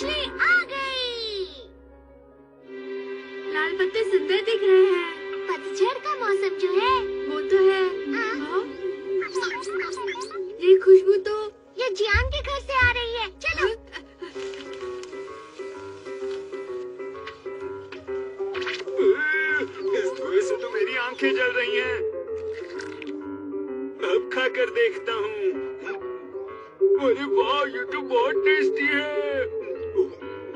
मछली आ गई। लाल पत्ते सुंदर दिख रहे हैं। पतझड़ का मौसम जो है वो तो है। हाँ? ये खुशबू तो ये जियान के घर से आ रही है। चलो। इस धुएं से तो मेरी आंखें जल रही हैं। अब खाकर देखता हूँ। अरे वाह, ये तो बहुत टेस्टी है।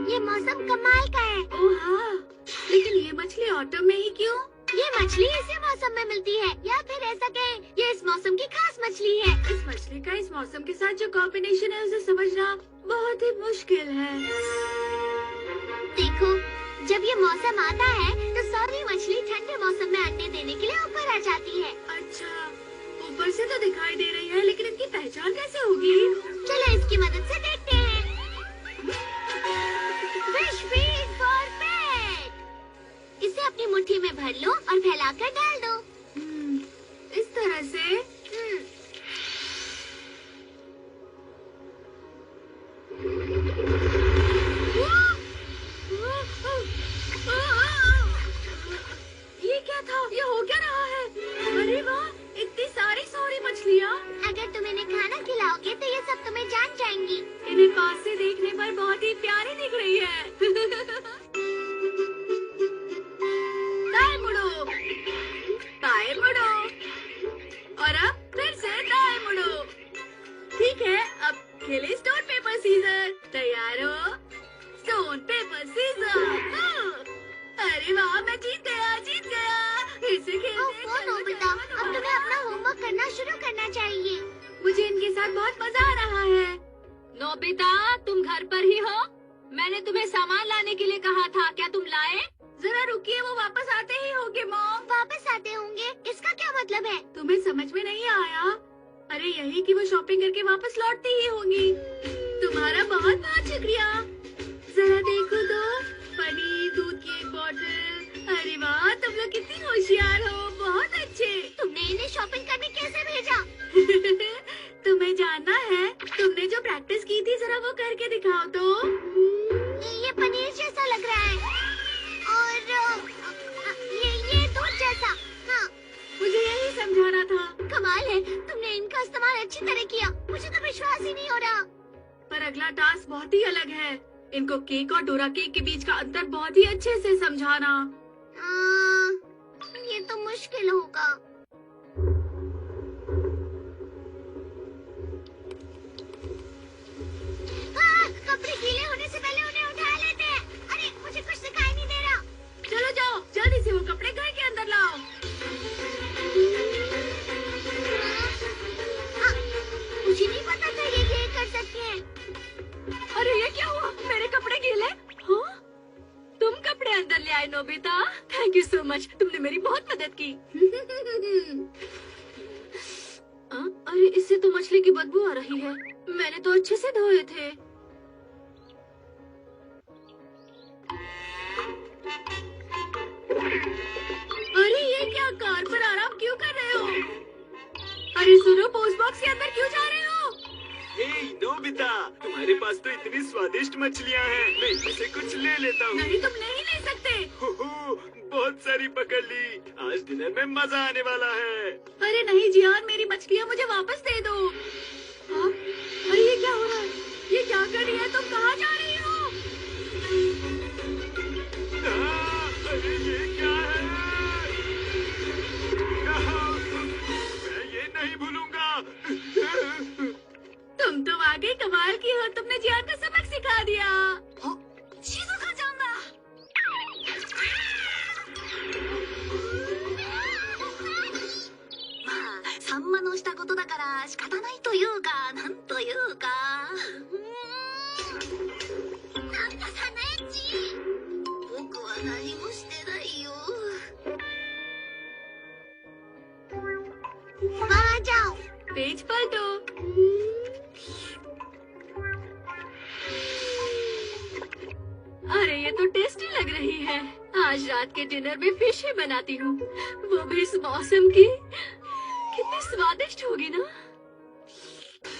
ये मौसम कमाल का है। ओह हाँ, लेकिन ये मछली ऑटम में ही क्यों? ये मछली इसी मौसम में मिलती है, या फिर ऐसा कहें ये इस मौसम की खास मछली है। इस मछली का इस मौसम के साथ जो कॉम्बिनेशन है उसे समझना बहुत ही मुश्किल है। देखो, जब ये मौसम आता है तो सारी मछली ठंडे मौसम में अंडे देने के लिए ऊपर आ जाती है। अच्छा, ऊपर से तो दिखाई दे रही है, लेकिन इनकी पहचान कैसे होगी? चलो इसकी मदद से देखते हैं। फिश फीड फॉर पेट। इसे अपनी मुट्ठी में भर लो और फैलाकर डाल दो। इस तरह से। ये क्या था? ये हो क्या रहा है? अरे वाह, इतनी सारी मछलियाँ। अगर तुम इन्हें खाना खिलाओगे तो ये सब तुम्हें जान जाएंगी। इन्हें पास से देखने पर बहुत ही प्यारी दिख रही है। दाएं मुड़ो, बाएं मुड़ो, और अब फिर से दाएं मुड़ो। ठीक है, अब खेले स्टोन पेपर सीजर। तैयार हो? Stone paper scissor. अरे वाह, मैं जीत गया। फिर से खेलते हैं। नोबिता, अब तुम्हें अपना होमवर्क करना शुरू करना चाहिए। मुझे इनके साथ बहुत मजा आ रहा है। नोबिता, तुम घर पर ही हो? मैंने तुम्हें सामान लाने के लिए कहा था, क्या तुम लाए? जरा रुकिए, वो वापस आते ही होंगे मॉम। वापस आते होंगे? इसका क्या मतलब है? तुम्हें समझ में नहीं आया? अरे यही कि वो शॉपिंग करके वापस लौटती ही होंगी। तुम्हारा बहुत बहुत शुक्रिया। जरा देखो तो, पनीर, दूध की एक बोतल। अरे वाह, तुम लोग कितनी होशियार हो। बहुत अच्छे। तुमने इन्हें शॉपिंग करने कैसे भेजा? तुम्हें जानना है? तुमने जो प्रैक्टिस की थी, जरा वो करके दिखाओ तो। ये पनीर जैसा लग रहा है, और ये दूध जैसा। हाँ, मुझे यही समझाना था। कमाल है, तुमने इनका इस्तेमाल अच्छी तरह किया। मुझे तो विश्वास ही नहीं हो रहा। पर अगला टास्क बहुत ही अलग है। इनको केक और डोरा केक के बीच का अंतर बहुत ही अच्छे से समझाना। ये तो मुश्किल होगा। कपड़े गीले होने से पहले उन्हें उठा लेते हैं। अरे मुझे कुछ दिखाई नहीं दे रहा। चलो जाओ, जल्दी से वो कपड़े घर के अंदर लाओ। मुझे नहीं पता था ये कर सकते हैं। अरे ये क्या हुआ? मेरे कपड़े गीले? हाँ? तुम कपड़े अंदर ले आए Nobita. Thank you so much, तुमने मेरी बहुत मदद की। अरे इससे तो मछली की बदबू आ रही है। मैंने तो अच्छे से धोए थे। अरे ये क्या, कार पर आराम क्यों कर रहे हो? अरे सुनो, पोस्ट बॉक्स के अंदर क्यों जा रहे हो? हे नोबिता, तुम्हारे पास तो इतनी स्वादिष्ट मछलियाँ हैं। मैं इनमें से कुछ ले लेता हूँ। नहीं, तुम नहीं ले सकते। हो, बहुत सारी पकड़ ली। आज डिनर में मजा आने वाला है। अरे नहीं जियान, मेरी मछलियाँ मुझे वापस दे दो। हाँ? अरे ये क्या हो रहा है? ये क्या कर रही है? तुम कहाँ जा रही हो? अरे ये क्या है? मैं ये नहीं भूलूंगा। तुम तो वाकई कमाल की हो। तुमने जियान को सबक सिखा दिया। वहाँ जाओ। पेज पलटो। अरे ये तो टेस्टी लग रही है। आज रात के डिनर में फिश ही बनाती हूँ, वो भी इस मौसम की। कितनी स्वादिष्ट होगी ना।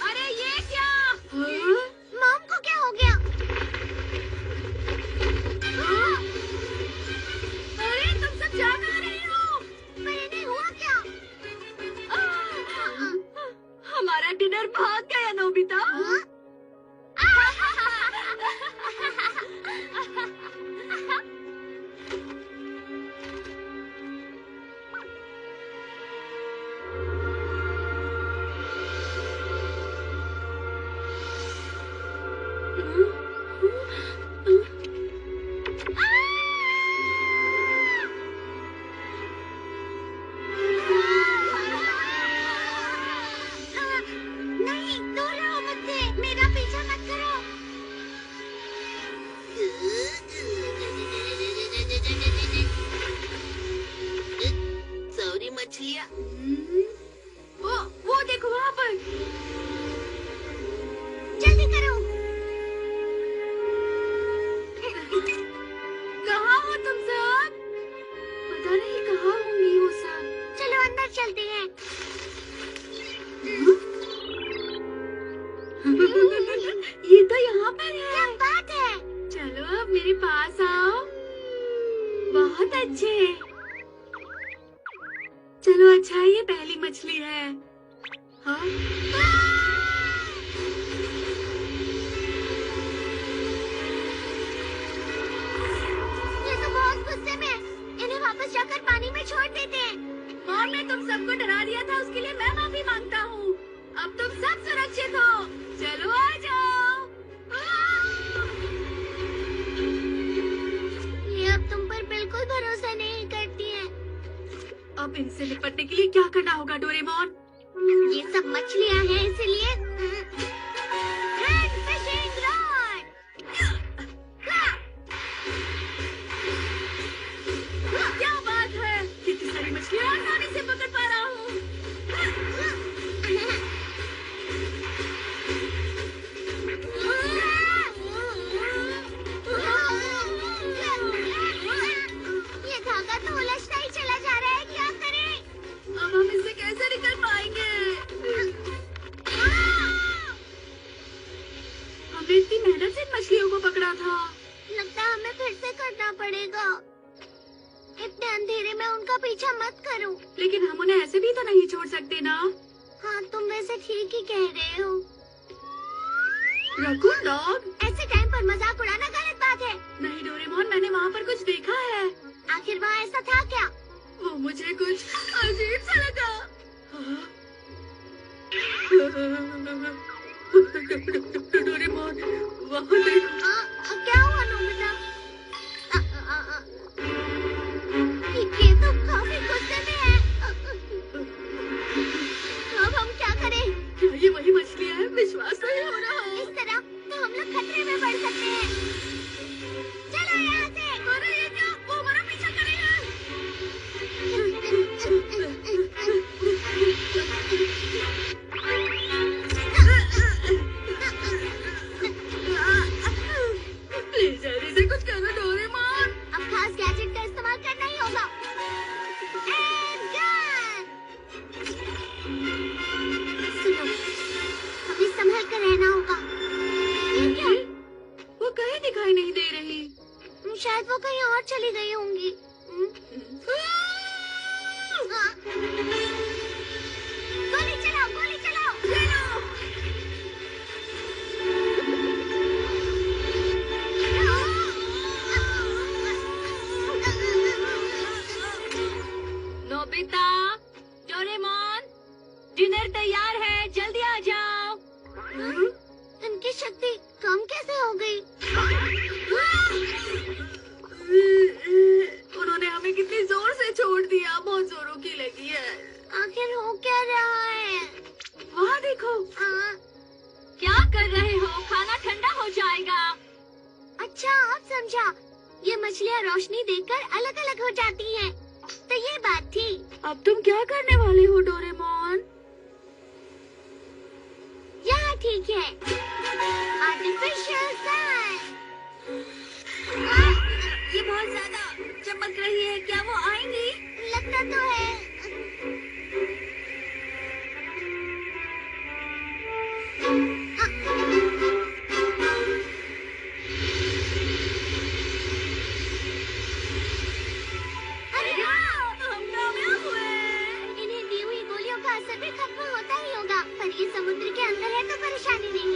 अरे ये क्या? मॉम को क्या हो गया? नहीं, दूर रहो मुझसे, मेरा पीछा मत करो। सॉरी मछलियाँ। वो देखो वहाँ पर। जल्दी करो। कहाँ हो तुम सब? पता नहीं कहाँ होंगी वो सब। चलो अंदर चलते हैं। ये तो यहाँ पर है। क्या बात है? चलो अब मेरे पास आओ। बहुत अच्छे। चलो अच्छा ये पहली मछली है। हाँ? ये तो बहुत गुस्से में है। इन्हें वापस जाकर पानी में छोड़ देते हैं। और मैं तुम सबको डरा दिया था, उसके लिए मैं माफी मांगता हूँ। अब तुम सब सुरक्षित हो। चलो आ जाओ। ये अब तुम पर बिल्कुल भरोसा नहीं करती है। अब इनसे निपटने के लिए क्या करना होगा डोरेमोन? ये सब मछलियाँ हैं इसलिए हैंड फिशिंग रॉड। क्या बात है, कितनी सारी मछलियाँ आसानी से पकड़ पा रहा हूँ। ये धागा तो उलझता ही चला जा रहा है, क्या करें? अब हम इससे कैसे निकल पाएंगे? हमने इतनी मेहनत से इन मछलियों को पकड़ा था। लगता है हमें फिर से करना पड़ेगा। इतने अंधेरे में उनका पीछा मत करो। लेकिन हम उन्हें ऐसे भी तो नहीं छोड़ सकते ना। हाँ, तुम वैसे ठीक ही कह रहे हो। Raccoon dog? ऐसे टाइम पर मजाक उड़ाना गलत बात है। नहीं डोरेमोन, मैंने वहाँ पर कुछ देखा है। आखिर वहाँ ऐसा था क्या? वो मुझे कुछ अजीब सा लगा। डोरेमोन, वहाँ देखो। क्या हुआ नोबिता? ये तो काफी गुस्से में है। अब हम क्या करें? क्या ये वही मछलियाँ हैं? विश्वास नहीं हो रहा। इस तरह तो हम लोग खतरे में पड़ सकते हैं। चलो यहाँ से। अरे ये क्या? वो हमारा पीछा करेगा। प्लीज जल्दी से कुछ करो डोरेमोन। अब खास गैजेट का इस्तेमाल करना ही होगा। And gun. सुनो, हमें संभल कर रहना होगा। ये क्या? वो कहीं दिखाई नहीं दे रही। शायद वो कहीं और चली गई होंगी। हाँ। गोली चलाओ, गोली चलाओ। नोबिता, डोरेमोन, डिनर तैयार है, जल्दी आ जाओ। इनकी शक्ति कम कैसे हो गई? उन्होंने हमें कितनी जोर से छोड़ दिया, बहुत जोरों की लगी है। आखिर हो क्या रहा है? वहाँ देखो। हाँ, क्या कर रहे हो? खाना ठंडा हो जाएगा। अच्छा अब समझा। ये मछलियाँ रोशनी देखकर अलग अलग हो जाती हैं। तो ये बात थी। अब तुम क्या करने वाले हो डोरेमोन? यहाँ ठीक है। Artificial sun. ये बहुत ज्यादा चमक रही है, क्या वो आएंगी? लगता तो है। अरे वाह! हम कामयाब हुए। इन्हें दी हुई गोलियों का असर भी खत्म होता ही होगा, पर ये समुद्र के अंदर है तो परेशानी नहीं।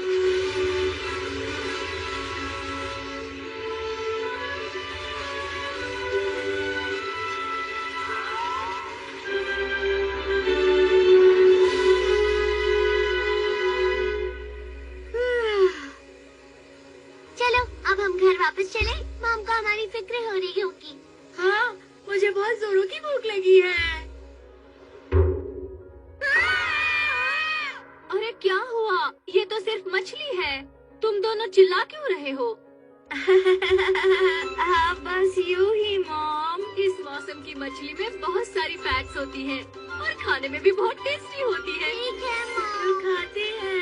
हम घर वापस चले? मॉम को हमारी फिक्र हो रही होगी। हाँ, मुझे बहुत जोरों की भूख लगी है। अरे क्या हुआ? ये तो सिर्फ मछली है। तुम दोनों चिल्ला क्यों रहे हो? हाँ, बस यूं ही मॉम। इस मौसम की मछली में बहुत सारी फैट्स होती हैं और खाने में भी बहुत टेस्टी होती है। ठीक है तो मॉम। खाते हैं।